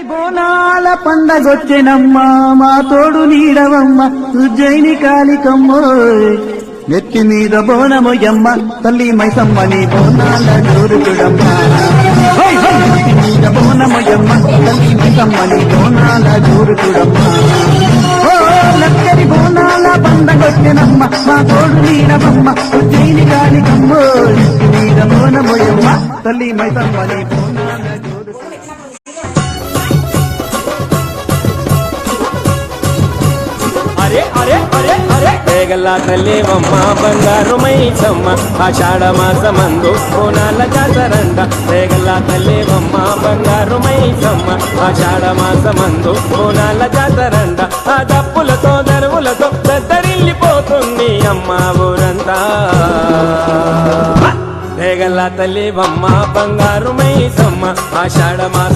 బోనాల పండగొచ్చెనమ్మ మా తోడు నీడవమ్మ ఉజ్జయిని కాళికమ్మ నెత్తి మీద బోనమొయ్యమ్మ తల్లి మైసమ్మ నీ బోనాల జోరుకుడమ్మ నెత్తి మీద బోనమొయ్యమ్మ తల్లి మైసమ్మ నీ బోనాల జోరుకుడమ్మ లక్కరి బోనాల పండగొచ్చెనమ్మ మా తోడు నీడవమ్మ ఉజ్జయిని కాళికమ్మ నెత్తి మీద బోనమొయ్యమ్మ తల్లి మైసమ్మ నీ బోనాల తేగల తల్లివమ్మ బంగారు మైసమ్మ ఆషాఢ మాసమందు బోనాల జాతరండ తేగల తల్లివమ్మ బంగారు మైసమ్మ ఆషాఢ మాసమందు బోనాల జాతరండ ఆ దప్పులతో దరువులతో దద్దరిల్లిపోతుంది అమ్మ ఊరంతా తేగల తల్లివమ్మ బంగారు మైసమ్మ ఆషాఢ మాస